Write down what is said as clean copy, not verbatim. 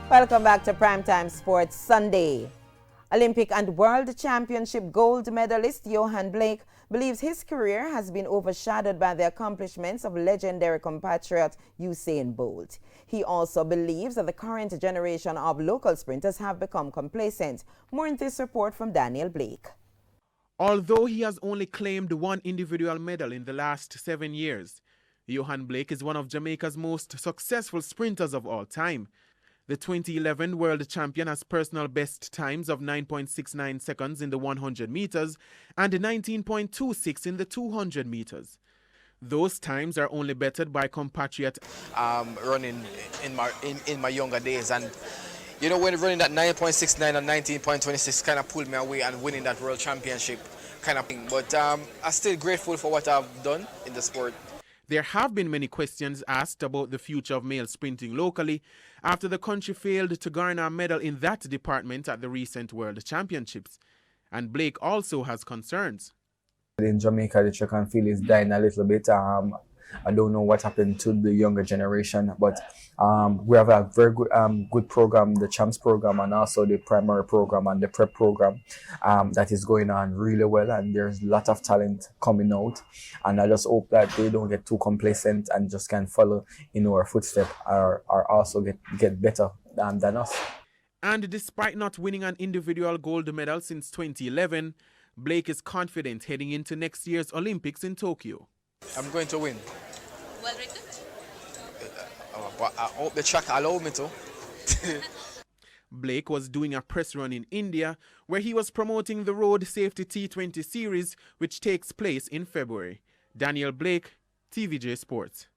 Welcome back to Primetime Sports Sunday. Olympic and World Championship gold medalist Johan Blake believes his career has been overshadowed by the accomplishments of legendary compatriot Usain Bolt. He also believes that the current generation of local sprinters have become complacent. More in this report from Daniel Blake. Although he has only claimed one individual medal in the last 7 years, Johan Blake is one of Jamaica's most successful sprinters of all time. The 2011 world champion has personal best times of 9.69 seconds in the 100 meters and 19.26 in the 200 meters. Those times are only bettered by compatriot running in my younger days, and you know, when running that 9.69 and 19.26 kind of pulled me away and winning that world championship kind of thing. But I'm still grateful for what I've done in the sport. There have been many questions asked about the future of male sprinting locally after the country failed to garner a medal in that department at the recent World Championships. And Blake also has concerns. In Jamaica, the track and field is dying a little bit. I don't know what happened to the younger generation, but we have a very good program, the Champs program, and also the primary program and the prep program that is going on really well, and there's a lot of talent coming out, and I just hope that they don't get too complacent and just can follow in our footsteps or also get better than us. And despite not winning an individual gold medal since 2011, Blake is confident heading into next year's Olympics in Tokyo. I'm going to win. Well written? But I hope the track allow me to. Blake was doing a press run in India where he was promoting the Road Safety T20 series, which takes place in February. Daniel Blake, TVJ Sports.